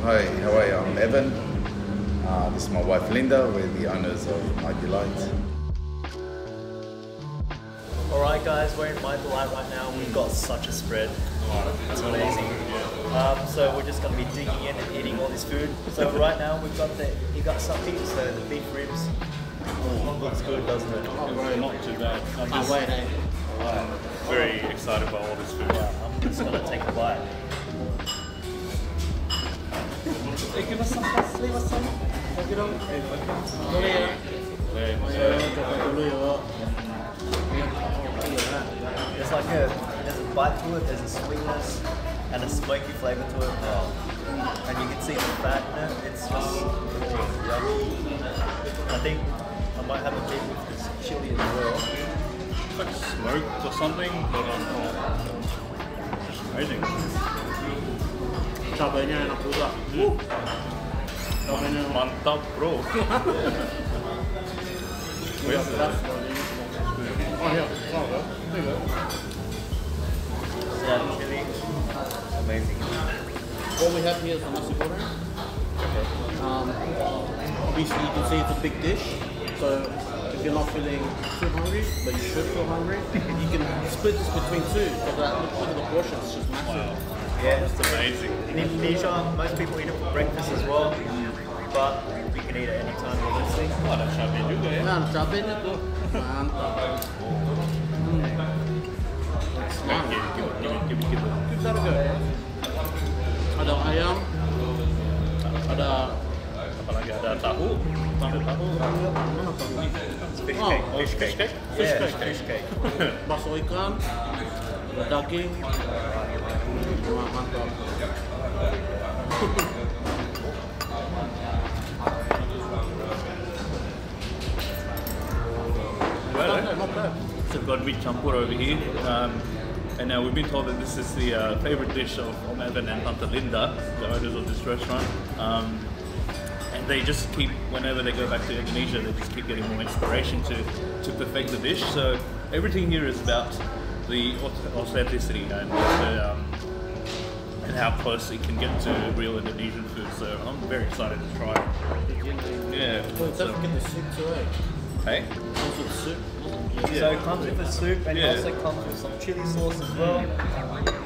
Hi, how are you? I'm Evan. This is my wife Linda. We're the owners of My Delight. Alright guys, we're in My Delight right now. We've got such a spread. It's amazing. So we're just going to be digging in and eating all this food. So right now we've got the igasaki, so the beef ribs. Oh, looks good, doesn't it? Oh, right. Not too bad. I'm very excited about all this food. Yeah, I'm just going to take a bite. Give us some. Leave us some. There's like there's a bite to it, there's a sweetness and a smoky flavour to it. And you can see the fat in it, it's just yummy. I think I might have a bit with this chili as well. It's like smoked or something, but just amazing. Cabainya enak juga. Cabainya mantap, bro. Where's that? Oh yeah, there you go. Yeah, chili, amazing. What we have here is the nasi goreng. Obviously you can see it's a big dish, so if you're not feeling too hungry, but you should feel hungry, you can split this between two, because look at the portions, it's just massive. Wow. Yeah, That's amazing. In Indonesia, most people eat it for breakfast as well, but you can eat it anytime, obviously. Oh, ada cabai juga ya. Nah, cabainya tuh mantap. Give. Kita ada ada ayam, ada apa lagi? Ada tahu. Mana tahu? Fish Oh, cake. Fish cake. Yeah, fish cake. bakso ikan, ada daging. Wah, mantap. Well, Not bad. so got meat campur over here, and now we've been told that this is the favorite dish of Evan and Tante Linda, the owners of this restaurant. And they just keep, whenever they go back to Indonesia, they just keep getting more inspiration to perfect the dish. So everything here is about the authenticity and and how close it can get to real Indonesian food. So I'm very excited to try it. Yeah. Well, don't forget the soup too, eh? Hey. Also the soup. So it comes with a soup and it also comes with some chili sauce as well.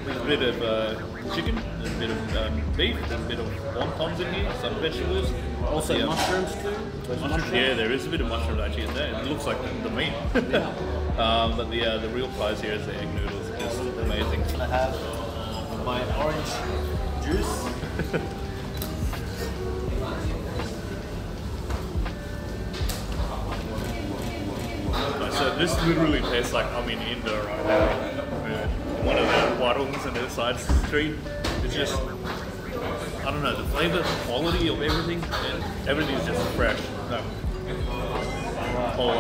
There's a bit of chicken, there's a bit of beef, there's a bit of wontons in here, some vegetables. Also mushrooms too. Mushrooms, yeah, there is a bit of mushroom actually in there. It looks like the meat. Yeah. But the real prize here is the egg noodles. It's just amazing. I have my orange juice. So this literally tastes like I'm in Indo right now. One of the warungs on the side of the street. It's just, I don't know, the flavor, the quality of everything, and everything is just fresh. Whole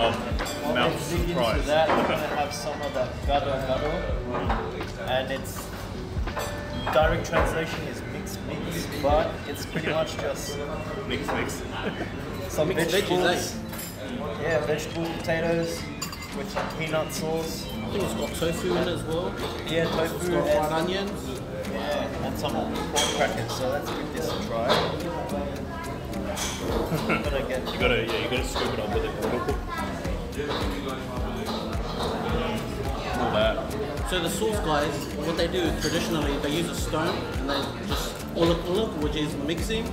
mouth Dig into surprise. that, I'm going to have some of that gado, and its direct translation is mix, but it's pretty much just Mix. some Mixed vegetables. veggies, Yeah, vegetable potatoes with some peanut sauce. I think it's got tofu in it as well. Yeah, It's tofu got fried and, onions. yeah, and some pork crackers. So let's give this a try. I'm gonna get. You gotta scoop it up with it. All that. So the sauce guys, what they do traditionally, they use a stone and they just uluk, which is mixing,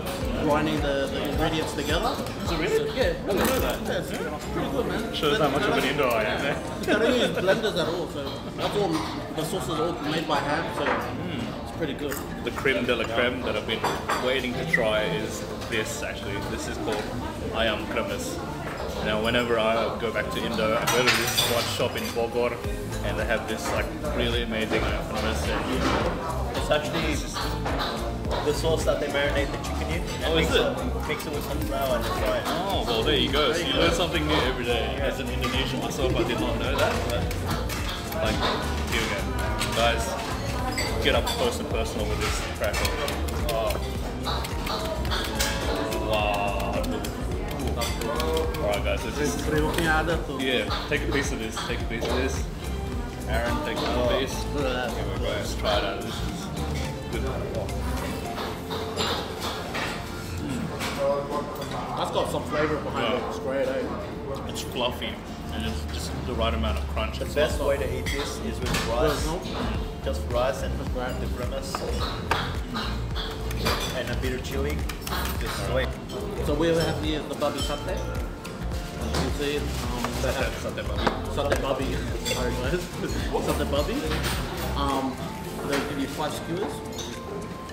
grinding the ingredients together. Is it really? Yeah, I didn't know that. yeah, it's pretty good, man. Shows how much of an Indo I am, eh? They don't use blenders at all, so that's all. The sauce is all made by hand, so it's pretty good. The creme de la creme that I've been waiting to try is this actually. This is called ayam kremes. Now whenever I go back to Indo, I go to this one shop in Bogor and they have this like really amazing ayam kremes. It's actually the sauce that they marinate the chicken in. And Oh, is it? Mix it with some flour and fry it. Oh, well there you go. So you learn something new every day. As an Indonesian myself, I did not know that. But like, here we go. Guys, get up close and personal with this cracker. Oh. Wow. Alright guys, this is, Kriuknya ada tuh. yeah, take a piece of this, Aaron, take another piece. Look at that. Here we go, let's try it out. This is good. got some flavor behind it. It's great, eh? It's fluffy and it's just the right amount of crunch. The best way to eat this is with rice. Just rice and the grimace. And a bit of chili. Just sweet. So we have here the babi satay. You can see it. They have satay babi. Sorry guys. Satay babi. They'll give you 5 skewers.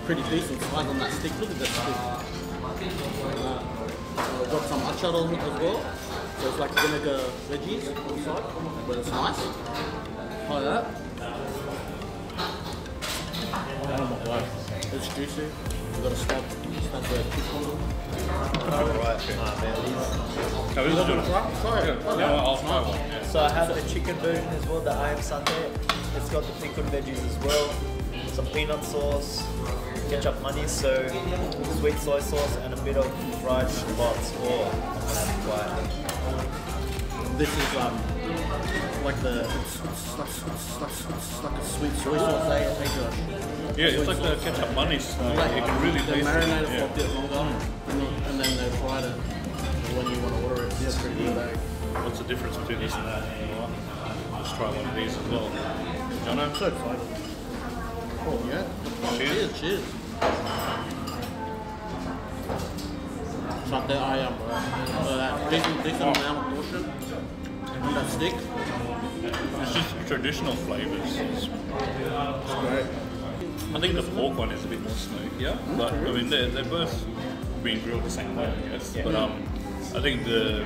Pretty decent size on that stick. Look at that stick. We've got some achar on it as well. So it's like vinegar veggies on the side, but it's nice. Try that. Oh my god, it's juicy. You've got to stab the chick on them. Alright, man, Try it. Yeah, I'll try one. Yeah. So I have the chicken version as well, the ayam satay. It's got the pickled veggies as well. Some peanut sauce, ketchup manis, so sweet soy sauce, and a bit of fried shallots. Oh, I'm gonna have to try it. This is like it's like a sweet soy sauce, eh, Josh? Yeah, it's like the ketchup manis. You can really they taste marinate it. it for a bit longer, and then they fried it when you want to order it. It's pretty good, eh? What's the difference between this and that? Let's try one of these as well. Jono? I'm so excited. Oh yeah. Cheers. Satay ayam, bro. So that decent amount of portion on that stick. It's just traditional flavors. It's Great. I think the pork one is a bit more smokier, but I mean they're both being grilled the same way, I guess. But I think the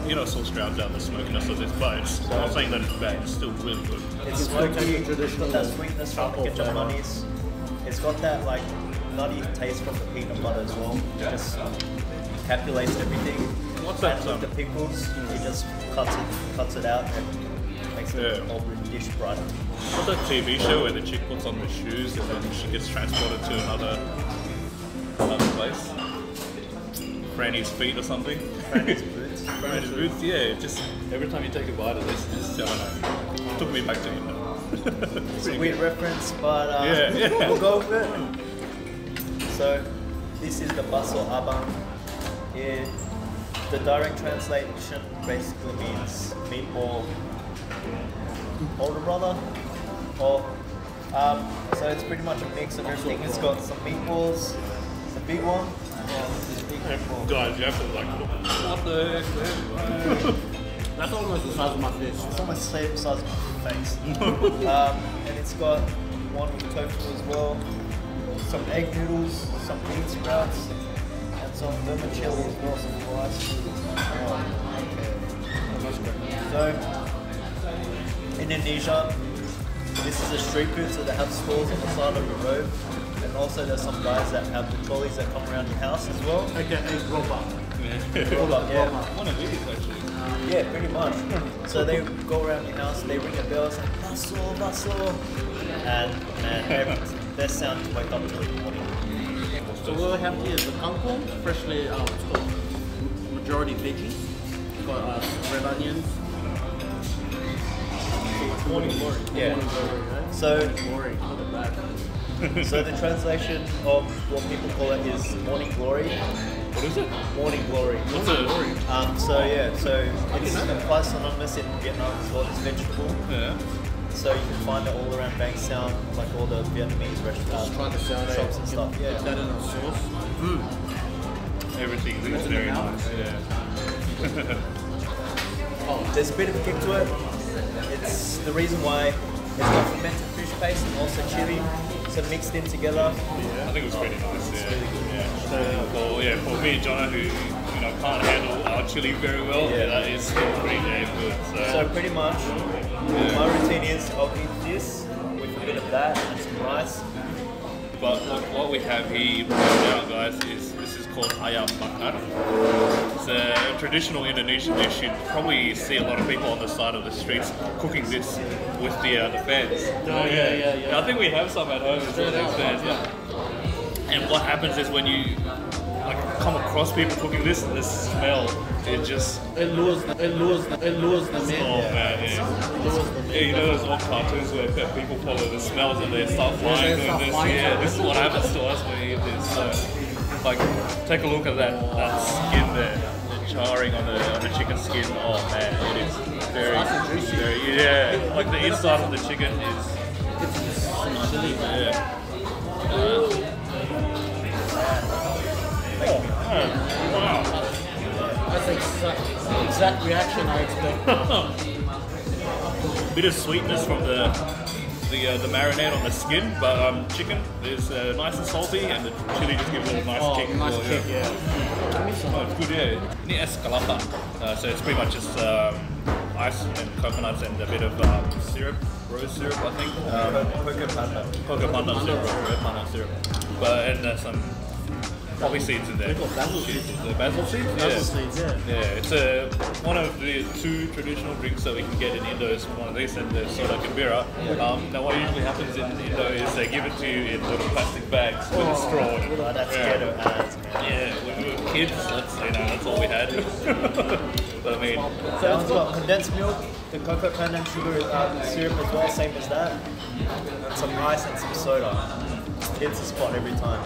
peanut sauce drowns out the smokiness of this, but I'm not saying that it's bad. It's still really good. It's smoky, it's got that sweetness from the ketchup manis. It's got that like nutty taste from the peanut butter as well. It just encapsulates everything. What's that? And with the pickles, it just cuts it out and makes the whole dish brighter. What's that TV show where the chick puts on the shoes and then she gets transported to another place? Franny's feet or something? Franny's boots. Franny's boots, yeah. Just every time you take a bite of this, I don't know. Took me back to Indo. It's a weird reference, but yeah. we'll go with it. So, this is the baso abang. The direct translation basically means meatball older brother. Or, so it's pretty much a mix of everything. It's got some meatballs, it's a big one. This big meatball. Guys, you have to like, what the heck? That's almost the size of my fist. It's almost the same size of my face. And it's got one with tofu as well, some egg noodles, some bean sprouts, and some vermicelli as well, some rice. So, Indonesia, this is a street food, so they have stalls on the side of the road. And also there's some guys that have the trolleys that come around your house as well. Okay, robot. Yeah. One of these actually. Yeah, pretty much. So they go around your house, they ring a bell, it's like, bustle, bustle. And that sound to wake up in the morning. So what we have here is the kangkong, freshly it's called majority veggies. We've got red onions. Morning glory. Yeah. Morning glory, right? So, Glory, look at that. so the translation of what people call it is morning glory. What is it? Morning glory. What's it? So it's quite synonymous in Vietnam as well as vegetable. Yeah. So you can find it all around Bangstown, like all the Vietnamese restaurants, Try this out, shops and stuff. Put Yeah. that in a sauce. Everything is very nice. Yeah. There's a bit of a kick to it. It's the reason why it's got fermented fish paste and also chili, so mixed in together. I think it was pretty nice. Yeah. For me, Jono, who can't handle our chili very well, that is still pretty damn good. So pretty much, my routine is I'll eat this with a bit of that and some rice. But what we have here right now, guys, is this is called ayam Makan. It's a traditional Indonesian dish. You'd probably see a lot of people on the side of the streets cooking this with the fans. Oh, yeah. I think we have some at home as well. Fans, yeah. And what happens is when you come across people cooking this, the smell, it lures the man. Oh man, yeah. You know those old cartoons where people follow the smells and they start flying doing this. Yeah, this is what happens to us when we eat this. So like take a look at that skin there, the charring on the chicken skin. Oh man, it is very, very, yeah. Like the inside of the chicken is. Yeah. Wow. That's the exact reaction I expect. Bit of sweetness from the marinade on the skin, but chicken is nice and salty, and the chili just gives it a nice kick. Nice kick, yeah. Oh, it's good, yeah. Ini es kelapa, so it's pretty much just ice and coconuts and a bit of syrup, rose syrup, I think. Cocoa pandan syrup, red pandan syrup. But and some poppy seeds in there. Basil seeds. The basil seeds? Basil seeds, yeah. Yeah, it's one of the two traditional drinks that we can get in Indo is one of these, and the soda kambira. Now what usually happens in Indo is they give it to you in little plastic bags with a straw. Oh, that's ghetto ass, man. Yeah, when we were kids, that's all we had. But I mean, So it's got condensed milk, the cocoa pandan sugar syrup as well, same as that, and some ice and some soda. Hits the spot every time.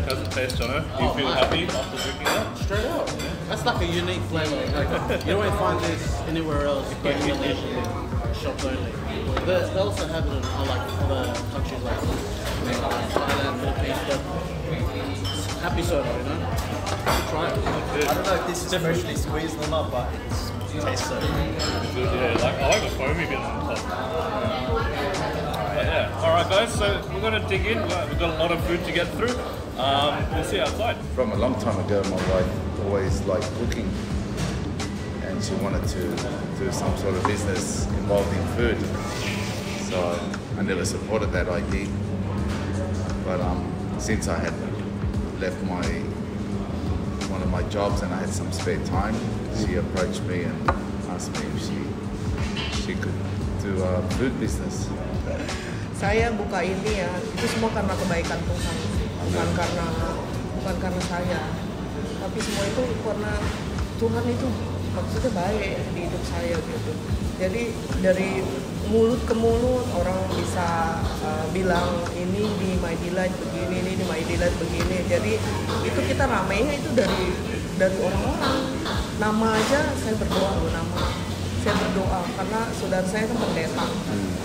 how's it taste, Jono? Do you feel happy after drinking that? Straight up. That's like a unique flavor. Like, you don't really find this anywhere else. But Indonesian shops only. They also have it in like other countries like Thailand, Philippines, but happy soda, you know? Try it. I don't know if this is freshly squeezed or not, but it tastes so good. Yeah, I like the foamy bit on top. But yeah, alright guys, so we're going to dig in. We've got a lot of food to get through. We'll see you outside. From a long time ago, my wife always liked cooking, and she wanted to do some sort of business involved in food. So I never supported that idea. But since I had left one of my jobs and I had some spare time, she approached me and asked me if she could do a food business. Saya buka ini ya, itu semua karena kebaikan Tuhan, bukan karena saya, tapi semua itu karena Tuhan itu maksudnya baik di hidup saya gitu. Jadi dari mulut ke mulut orang bisa bilang ini di My Delight begini, ini di My Delight begini. Jadi itu kita ramainya itu dari orang-orang. Nama aja saya berdoa loh, nama. Saya berdoa karena saudara saya kan pendeta.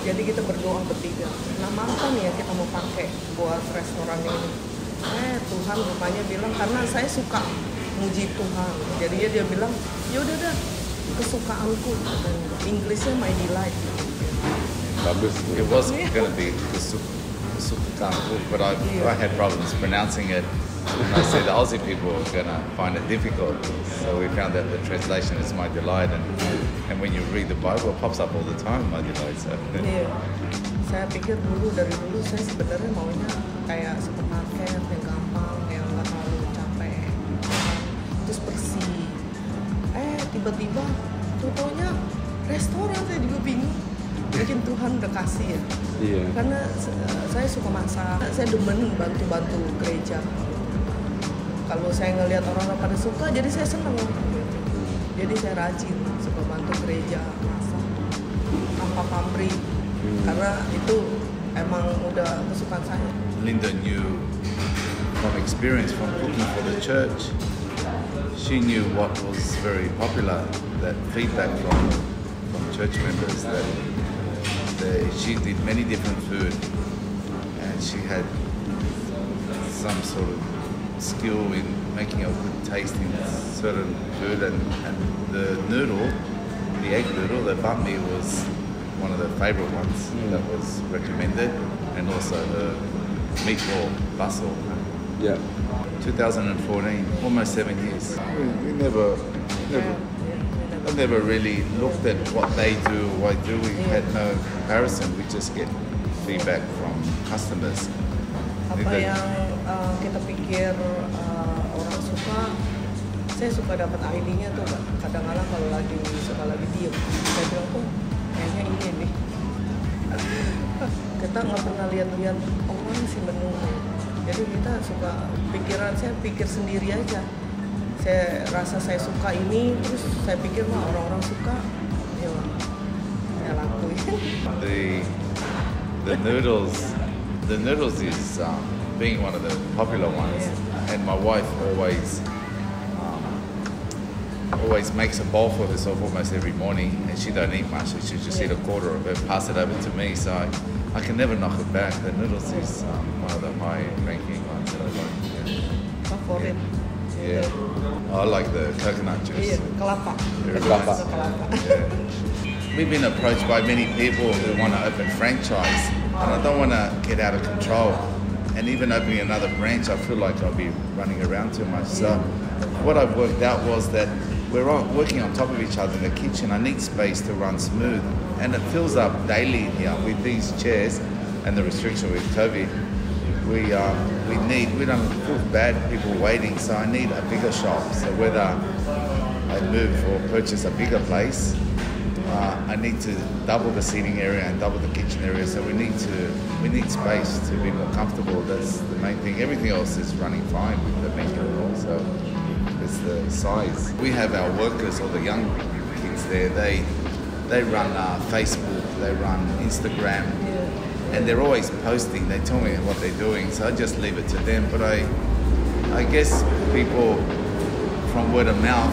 Jadi kita berdoa bertiga. Nama apa nih ya kita mau pakai buat restoran ini? Tuhan rupanya bilang karena saya suka muji Tuhan. Jadi dia bilang, ya udah dah kesukaanku. Inggrisnya My Delight. It was going to be kesukaanku, but I had problems pronouncing it. And I said the Aussie people were going to find it difficult. So we found that the translation is My Delight, and when you read the Bible, it pops up all the time, My Delight. So. Iya. Saya pikir dari dulu saya sebenarnya maunya kayak supermarket yang gampang, yang nggak terlalu capek, terus bersih. Tiba-tiba contohnya restoran, saya juga bingung. Mungkin Tuhan udah kasih ya. Iya. Karena saya suka masak, saya demen bantu-bantu gereja. Kalau saya ngelihat orang-orang pada suka, jadi saya seneng. Jadi saya rajin, suka bantu gereja, masak, apa pabrik. Karena itu emang udah kesukaan saya. Linda knew from experience from cooking for the church. She knew what was very popular, that feedback from church members that she did many different food, and she had some sort of skill in making a good taste in certain food, and the noodle, the egg noodle, the banh mi was one of the favourite ones that was recommended, and also the meatball basil. Yeah. 2014, almost 7 years. We never really looked at what they do, what I do. We had no comparison. We just get feedback from customers. Apa yang kita pikir orang suka, saya suka dapat ID-nya tuh kadang-kadang kalau lagi diem, saya bilang kayaknya ini nih. Kita nggak pernah lihat orang si menu, jadi kita suka saya pikir sendiri aja. Saya rasa saya suka ini, terus saya pikir orang-orang suka, ya saya lakuin. The noodles The noodles is being one of the popular ones, and my wife always makes a bowl for herself almost every morning, and she don't eat much, so she just eat a quarter of it, pass it over to me, so I can never knock it back. The noodles is one of the high ranking ones that I like. Favorit. Yeah. I like the coconut juice. Iya, kelapa. Very Kelapa. nice. Kelapa. Yeah. We've been approached by many people who want to open franchise, and I don't want to get out of control. And even opening another branch, I feel like I'll be running around too much. So what I've worked out was that we're all working on top of each other in the kitchen. I need space to run smooth, and it fills up daily here with these chairs and the restriction with COVID. We don't feel bad people waiting, so I need a bigger shop. So whether I move or purchase a bigger place, I need to double the seating area and double the kitchen area. So we need space to be more comfortable. That's the main thing. Everything else is running fine with the menu and all. So it's the size. We have our workers, or the young kids there. They run Facebook, they run Instagram, and they're always posting. They tell me what they're doing, so I just leave it to them. But I guess people from word of mouth,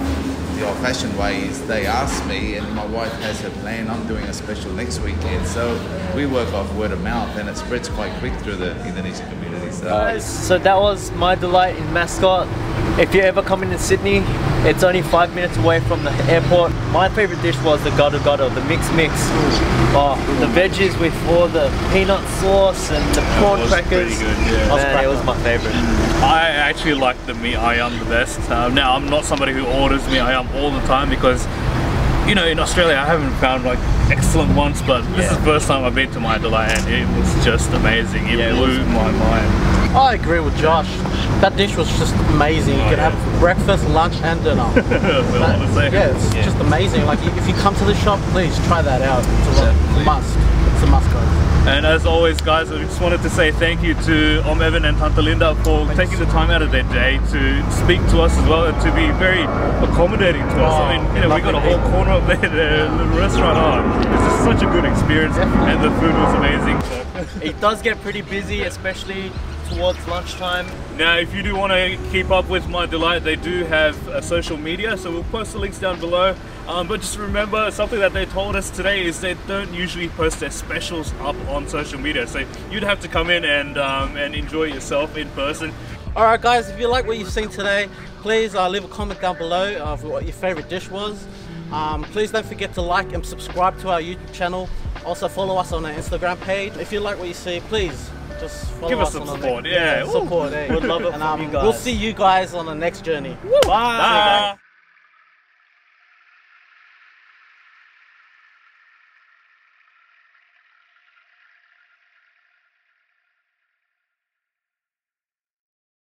the old-fashioned way is they ask me, and my wife has her plan. I'm doing a special next weekend, so we work off word of mouth, and it spreads quite quick through the Indonesian community. So that was my delight in Mascot. If you ever come into Sydney, it's only 5 minutes away from the airport. My favorite dish was the gado-gado, the mix. Oh, the veggies with all the peanut sauce and the prawn crackers. Pretty good, yeah. Man, it was my favorite. I actually like the mee ayam the best. Now, I'm not somebody who orders mee ayam all the time because, you know, in Australia I haven't found like excellent ones, but this is the first time I've been to my delight, and it was just amazing. It blew my mind. I agree with Josh. That dish was just amazing. You could have it for breakfast, lunch, and dinner. It's just amazing. Like if you come to the shop, please try that out. It's a must. It's a must, guys. And as always, guys, I just wanted to say thank you to Evan and Tante Linda for taking the time out of their day to speak to us as well, and to be very accommodating to us. I mean, you know, we got a whole corner up there, the restaurant. It's just such a good experience, and the food was amazing. It does get pretty busy, especially towards lunchtime. Now, if you do want to keep up with My Delight, they do have social media, so we'll post the links down below. But just remember, something that they told us today is they don't usually post their specials up on social media, so you'd have to come in and enjoy yourself in person. Alright guys, if you like what you've seen today, please leave a comment down below of what your favorite dish was. Please don't forget to like and subscribe to our YouTube channel. Also follow us on our Instagram page. If you like what you see, please just follow Give us us some on support, support, We'd eh? We'd love it from you guys. We'll see you guys on the next journey. Bye. Bye.